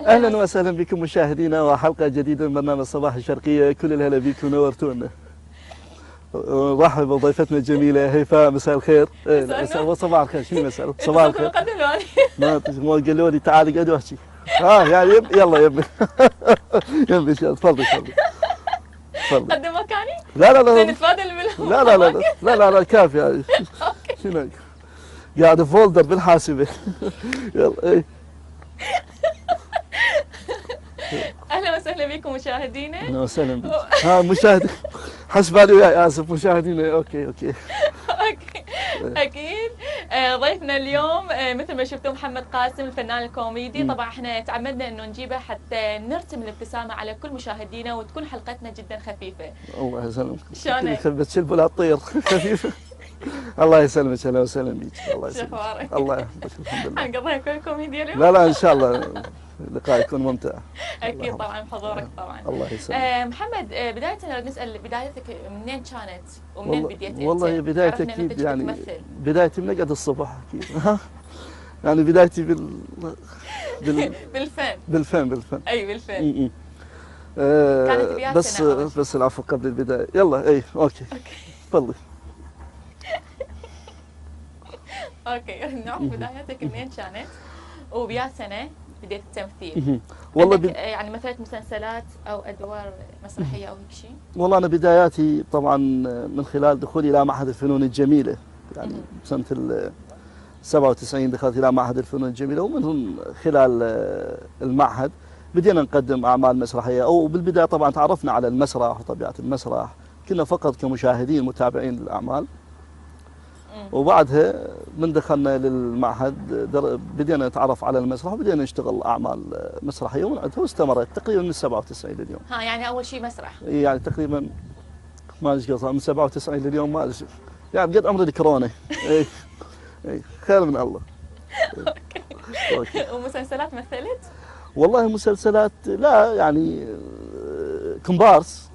اهلا وسهلا بكم مشاهدينا وحلقه جديده من برنامج صباح الشرقيه، كل الهلا بكم نورتونا. رحب بضيفتنا الجميله هيفاء، مساء الخير. صباح الخير، شنو مساء صباح الخير. ما قالوا لي تعالي قعدي واحكي. يعني يلا يبي يبي تفضلي تفضلي. قدم مكاني؟ لا لا لا نتبادل لا لا لا لا لا لا كافي. شنو قاعد فولدر بالحاسبه. يلا اي. اهلا وسهلا بكم مشاهدينا. اهلا وسهلا بك. مشاهد حسب بالي وياي، اسف مشاهدينا. اوكي اكيد. ضيفنا اليوم مثل ما شفتوا محمد قاسم الفنان الكوميدي. طبعا احنا تعمدنا انه نجيبه حتى نرسم الابتسامه على كل مشاهدينا وتكون حلقتنا جدا خفيفه. الله يسلمك. شلونك؟ بتشلبوا لا تطير خفيفه. الله يسلمك. اهلا وسهلا بك. الله يسلمك. شخبارك؟ الله يحفظك. الحمد لله. حنقضيها كل كوميديا اليوم؟ لا ان شاء الله اللقاء يكون ممتع. اكيد طبعا بحضورك طبعا. الله يسلمك. محمد، بداية نسأل بدايتك منين كانت ومنين بديت انت؟ والله بدايتي اكيد يعني بدايتي من قد الصبح اكيد. يعني بدايتي بالفن. اي بالفن. كانت بس العفو قبل البداية. يلا اي اوكي تفضلي. اوكي نعرف بدايتك منين كانت وبيا سنة بديت التمثيل. والله يعني مثلت مسلسلات او ادوار مسرحيه او هيك شيء؟ والله انا بداياتي طبعا من خلال دخولي الى معهد الفنون الجميله، يعني سنه 97 دخلت الى معهد الفنون الجميله، ومن خلال المعهد بدينا نقدم اعمال مسرحيه. او بالبدايه طبعا تعرفنا على المسرح وطبيعه المسرح، كنا فقط كمشاهدين متابعين للاعمال. وبعدها من دخلنا للمعهد بدينا نتعرف على المسرح وبدينا نشتغل اعمال مسرحيه، ومن واستمرت تقريبا من 97 لليوم. يعني اول شيء مسرح؟ يعني تقريبا ما ادري قصة من 97 لليوم ما ادري، يعني قد امر الكورونا. اي خير من الله. اوكي. ومسلسلات مثلت؟ والله مسلسلات لا، يعني كومبارس،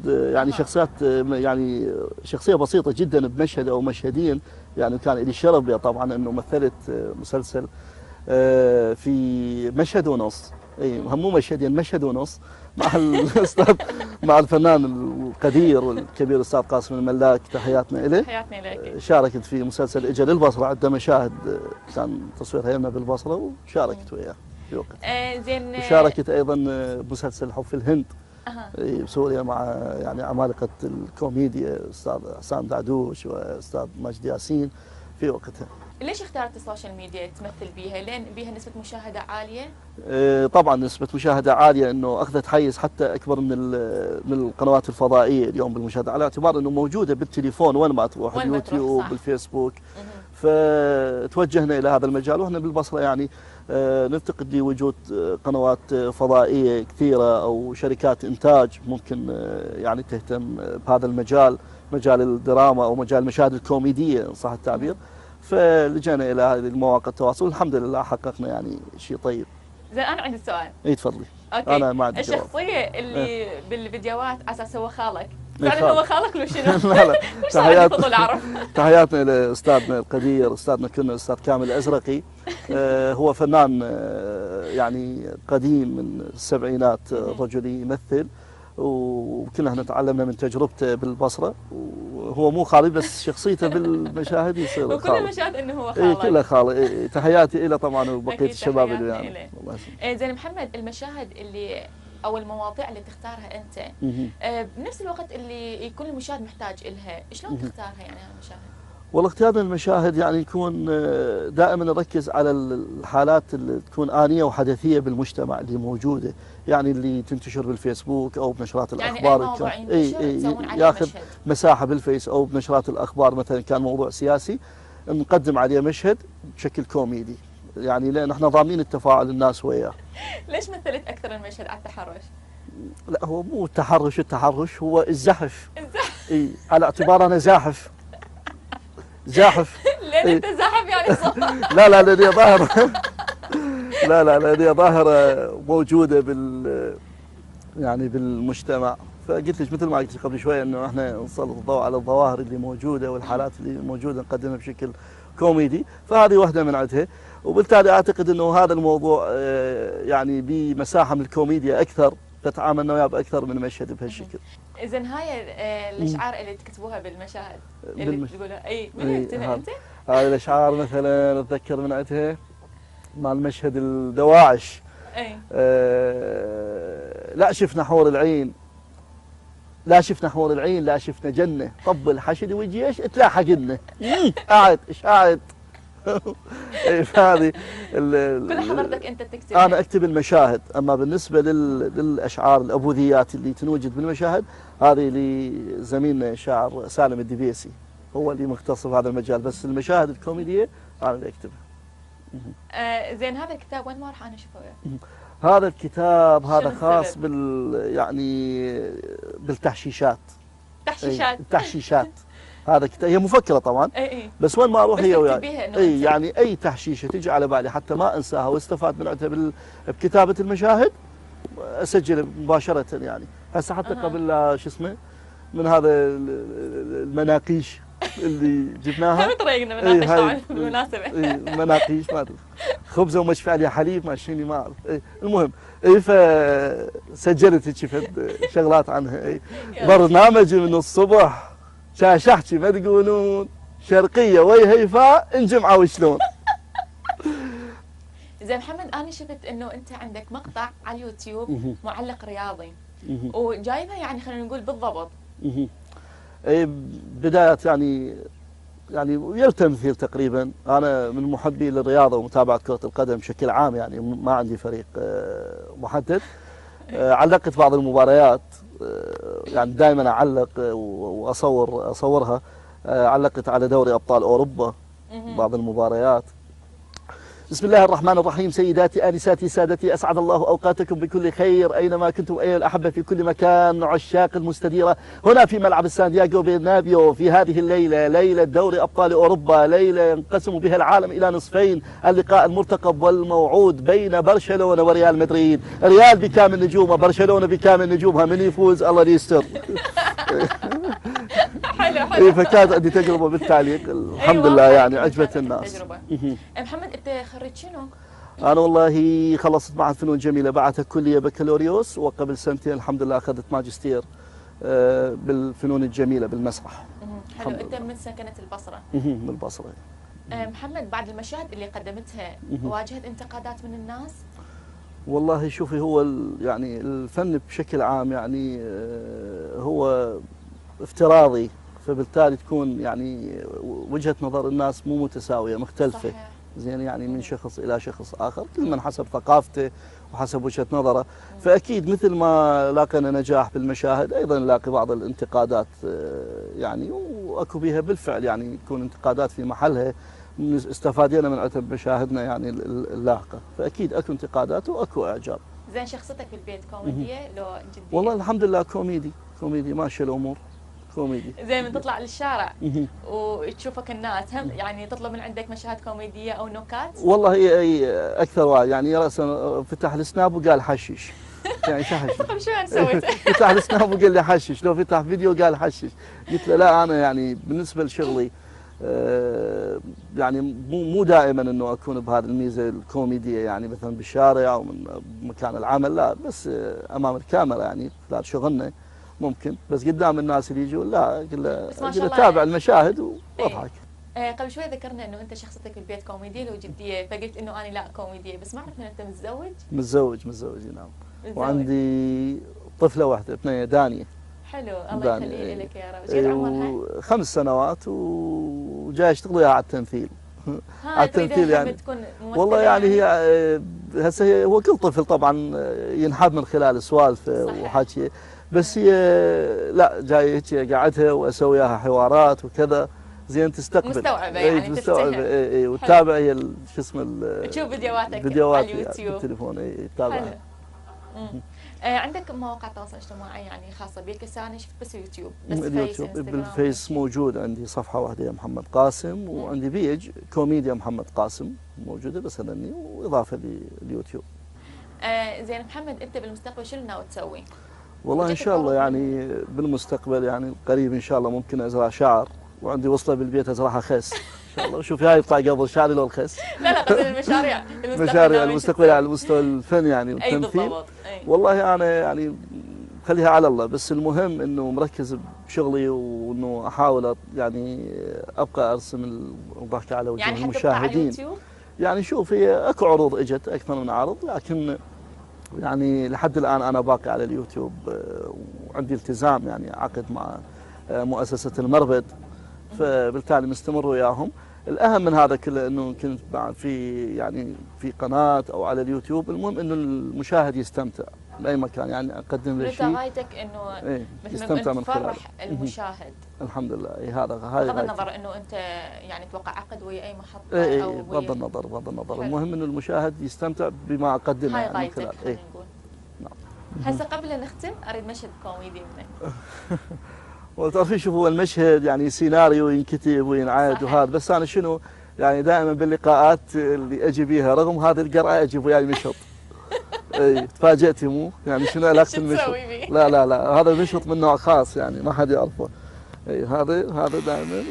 يعني شخصيات، يعني شخصيه بسيطه جدا بمشهد او مشهدين. يعني كان لي الشرف طبعا انه مثلت مسلسل في مشهد ونص. اي مو مشهدين، مشهد ونص، مع الاستاذ مع الفنان القدير والكبير الاستاذ قاسم الملاك. تحياتنا له. تحياتنا لك. شاركت في مسلسل اجى للبصره، عده مشاهد كان تصويرها يمنا بالبصره وشاركت وياه في وقت. زين. وشاركت ايضا بمسلسل حب في الهند بسوريا مع يعني عمالقه الكوميديا استاذ حسان دعدوش واستاذ مجدي ياسين في وقتها. ليش اختارت السوشيال ميديا تمثل بيها؟ لان بيها نسبه مشاهده عاليه؟ طبعا نسبه مشاهده عاليه، انه اخذت حيز حتى اكبر من القنوات الفضائيه اليوم بالمشاهده، على اعتبار انه موجوده بالتليفون وين ما تروح، اليوتيوب بالفيسبوك. فتوجهنا الى هذا المجال، واحنا بالبصره يعني نفتقد لوجود قنوات فضائيه كثيره او شركات انتاج ممكن يعني تهتم بهذا المجال، مجال الدراما او مجال المشاهد الكوميديه ان صح التعبير. فلجأنا الى هذه المواقع التواصل، والحمد لله حققنا يعني شيء طيب. زين انا عندي سؤال. اي تفضلي. اوكي. انا ما عندي الشخصيه اللي بالفيديوهات على اساس هو خالك، فعلا هو خالك لو شنو؟ لا تحياتنا تحياتنا لاستاذنا القدير، استاذنا كنا الاستاذ كامل الازرقي. هو فنان يعني قديم من السبعينات، رجل يمثل، وكنا احنا تعلمنا من تجربته بالبصره. وهو مو خالي بس شخصيته بالمشاهد يصير وكل المشاهد انه هو خالك. اي كلها خالي. تحياتي له طبعا وبقيه الشباب اللي ويانا. زين محمد، المشاهد اللي او المواضيع اللي تختارها انت بنفس الوقت اللي يكون المشاهد محتاج لها، شلون تختارها يعني المشاهد؟ والله اختيارنا المشاهد يعني يكون دائما نركز على الحالات اللي تكون آنية وحدثية بالمجتمع اللي موجودة، يعني اللي تنتشر بالفيسبوك او بنشرات الاخبار. يعني ياخذ مساحة بالفيس او بنشرات الاخبار، مثلا كان موضوع سياسي نقدم عليه مشهد بشكل كوميدي، يعني لان احنا ضامنين التفاعل الناس وياه. ليش مثلت اكثر المشهد على التحرش؟ لا هو مو التحرش هو الزحف. اي على اعتبار انا زاحف. لان انت زاحف يعني صح؟ لا لان ظاهره لان ظاهره موجوده يعني بالمجتمع. فقلت لك مثل ما قلت قبل شوي انه احنا نسلط الضوء على الظواهر اللي موجوده والحالات اللي موجوده نقدمها بشكل كوميدي، فهذه واحده من عندها. وبالتالي اعتقد انه هذا الموضوع يعني بمساحه من الكوميديا اكثر، فتعاملنا وياه باكثر من مشهد بهالشكل. اذا هاي الاشعار اللي تكتبوها بالمشاهد اللي تقولها اي من يكتبها انت؟ هاي الاشعار مثلا اتذكر من عندها مع المشهد الدواعش. اي لا شفنا حور العين، لا شفنا حور العين، لا شفنا جنه، طب الحشد وجيش تلاحق لنا قاعد ايش قاعد. هذه كل حضرتك انت تكتبها؟ انا اكتب المشاهد، اما بالنسبه للاشعار الابوذيات اللي تنوجد بالمشاهد هذه لزميلنا الشاعر سالم الدبيسي، هو اللي مختص في هذا المجال، بس المشاهد الكوميديه انا اللي اكتبها. زين هذا الكتاب وين ما راح انا اشوفه؟ هذا الكتاب هذا خاص يعني بالتحشيشات. تحشيشات؟ التحشيشات هذا كتاب، هي مفكره طبعا. اي بس وين ما اروح هي وياي. اي يعني اي تحشيشه تجي على بالي حتى ما انساها واستفاد من عندها بكتابه المشاهد اسجل مباشره يعني. هسه حتى قبل لا شو اسمه من هذا المناقيش اللي جبناها. هم طريقنا مناقيش طبعا بالمناسبه. مناقيش ما ادري خبزه ومشفي عليها حليب ماشيني ما اعرف. المهم فسجلت هيك شغلات عنها. برنامج من الصبح شاشحتي ما تقولون شرقيه وي هيفاء انجمعه وشلون. زين محمد انا شفت انه انت عندك مقطع على اليوتيوب معلق رياضي وجايبها يعني خلينا نقول بالضبط. بداية يعني ويا التمثيل تقريبا، انا من محبي للرياضه ومتابعه كره القدم بشكل عام، يعني ما عندي فريق محدد. علقت بعض المباريات، يعني دائما اعلق واصورها. علقت على دوري ابطال اوروبا بعض المباريات. بسم الله الرحمن الرحيم. سيداتي آنساتي سادتي، أسعد الله أوقاتكم بكل خير أينما كنتم أيها الأحبة في كل مكان. عشاق المستديرة هنا في ملعب سان دييغو برنابيو في هذه الليلة، ليلة دوري أبطال أوروبا، ليلة ينقسم بها العالم إلى نصفين. اللقاء المرتقب والموعود بين برشلونة وريال مدريد. ريال بكامل نجومه، برشلونة بكامل نجومها، من يفوز الله يستر. حلو. فكانت عندي تجربة بالتعليق الحمد لله، يعني عجبت الناس. محمد انت خريج شنو؟ أنا والله خلصت معهد فنون جميلة، بعدها كلية بكالوريوس، وقبل سنتين الحمد لله أخذت ماجستير بالفنون الجميلة بالمسرح. حلو. أنت من سكنة البصرة؟ من البصرة. محمد بعد المشاهد اللي قدمتها واجهت انتقادات من الناس؟ والله شوفي، هو يعني الفن بشكل عام يعني هو افتراضي، فبالتالي تكون يعني وجهة نظر الناس مو متساوية، مختلفة. صحيح. زين يعني من شخص إلى شخص آخر، كل من حسب ثقافته وحسب وجهة نظره. فأكيد مثل ما لاقينا نجاح بالمشاهد أيضا نلاقي بعض الانتقادات، يعني وأكو بها بالفعل يعني تكون انتقادات في محلها، استفادينا من عتب مشاهدنا يعني اللاحقة. فأكيد أكو انتقادات وأكو إعجاب. زين شخصيتك بالبيت كوميدية لو جدية؟ والله الحمد لله كوميدي ماشية الأمور. كوميدي. زي من تطلع للشارع وتشوفك الناس هم يعني تطلب من عندك مشاهد كوميديه او نكات؟ والله هي اكثر واحد يعني راسا فتح السناب وقال حشش. يعني شو حشش؟ طيب شو انا سويت؟ فتح السناب وقال لي حشش، لو فتح فيديو قال حشش. قلت له لا انا يعني بالنسبه لشغلي يعني مو دائما انه اكون بهذه الميزه الكوميديه، يعني مثلا بالشارع او من مكان العمل، لا بس امام الكاميرا يعني خلال شغلنا ممكن، بس قدام الناس اللي يجون لا اقول له تابع المشاهد واضحك. قبل شوي ذكرنا انه انت شخصيتك بالبيت كوميديه لو جديه، فقلت انه انا لا كوميديه، بس ما عرفت ان انت متزوج. متزوج نعم. وعندي طفله واحده ابنيه دانيه. حلو، الله يخليه لك يا رب. ايش عمرها؟ 5 سنوات وجاي اشتغل وياها على التمثيل. على التمثيل يعني تكون والله يعني هي هسه هو كل طفل طبعا ينحب من خلال سوالف وحكي، بس هي لا جاي هيك قاعدها واسوي وياها حوارات وكذا، زين تستقبل مستوعبه يعني مستوعبه اي وتتابع هي شو اسمه تشوف فيديوهاتك على اليوتيوب بالتليفون تتابعها. عندك مواقع تواصل اجتماعي يعني خاصه بك؟ هسه انا شفت بس يوتيوب، بس اليوتيوب بالفيس موجود عندي صفحه واحده يا محمد قاسم، وعندي بيج كوميديا محمد قاسم موجوده بس هذني، واضافه لليوتيوب. زين محمد انت بالمستقبل شنو ناوي تسوي؟ والله ان شاء الله يعني بالمستقبل يعني قريب ان شاء الله ممكن ازرع شعر، وعندي وصله بالبيت ازرعها خس. شاء الله. شوف هاي يطلع قبل شعري لو الخس. لا قصدي المشاريع مشاريع المستقبلية على مستوى الفن يعني اي والتمثيل. بالضبط. والله انا يعني خليها على الله، بس المهم انه مركز بشغلي وانه احاول يعني ابقى ارسم الضحكه على وجوه يعني المشاهدين. على يعني شوف هي اكو عروض اجت اكثر من عرض، لكن يعني لحد الان انا باقي على اليوتيوب، وعندي التزام يعني عقد مع مؤسسه المربد، فبالتالي مستمر وياهم. الاهم من هذا كله انه كنت بعد في قناه او على اليوتيوب، المهم انه المشاهد يستمتع باي مكان، يعني اقدم له شيء. انت غايتك انه يستمتع من خلاله، تفرح المشاهد. الحمد لله. هذا بغض النظر انه انت يعني توقع عقد ويا اي محطه او بغض النظر المهم انه المشاهد يستمتع بما اقدمه هاي يعني من غايتك خلال. خلينا نقول. نعم. هسه قبل لا نختم اريد مشهد كوميدي منك. وتعرفين شوف هو المشهد يعني سيناريو ينكتب وينعاد وهذا، بس انا شنو يعني دائما باللقاءات اللي اجي بيها رغم هذه القرعه اجيب وياي مشط. اي تفاجأتي مو؟ يعني شنو علاقه المشط؟ لا هذا مشط من نوع خاص يعني ما حد يعرفه. اي هذا دائما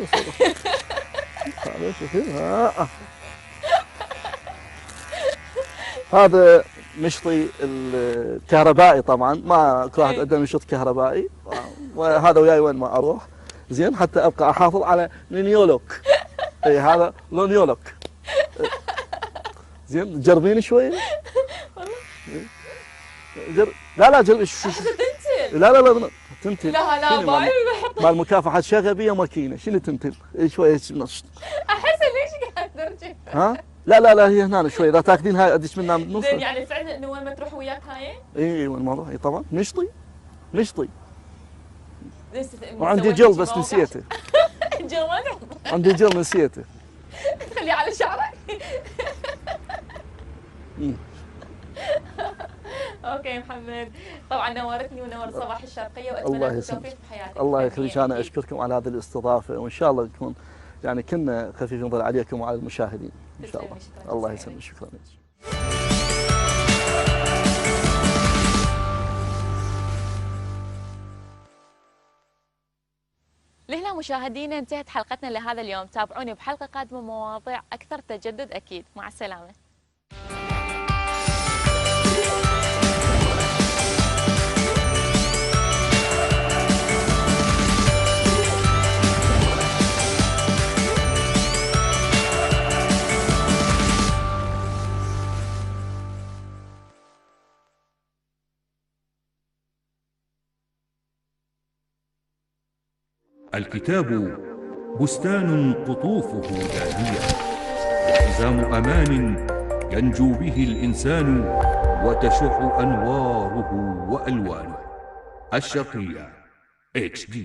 هذا شوفي هذا مشطي الكهربائي، طبعا ما كل واحد عنده مشط كهربائي، وهذا وياي وين ما اروح زين حتى ابقى احافظ على نيولوك. اي هذا لون نيولوك. زين جربيني شوي. لا جربي لا تنتل. لا باي مال مكافحه شغبيه ماكينه شنو تنتل شويه نشط. احس ليش قاعد ترجع؟ ها لا هي هنا شوي اذا تاخذين هاي ادش منها بالنص. زين يعني سعدنا انه وين ما تروح وياك هاي؟ اي وين ما اروح طبعا مشطي. وعندي جل بس نسيته. جل عندي جل نسيته. خليه على شعرك. اوكي محمد، طبعا نورتني ونور صباح الشرقيه واتمنى لك التوفيق في حياتك. الله يخليك، انا اشكركم على هذه الاستضافه، وان شاء الله نكون يعني كنا خفيف نظر عليكم وعلى المشاهدين ان شاء الله. الله يسلمك، شكرا. لهنا مشاهدينا انتهت حلقتنا لهذا اليوم، تابعوني بحلقه قادمه مواضيع اكثر تجدد اكيد. مع السلامه. الكتاب بستان قطوفه دانية، وحزام أمان ينجو به الإنسان، وتشع أنواره وألوانه. الشرقية HD.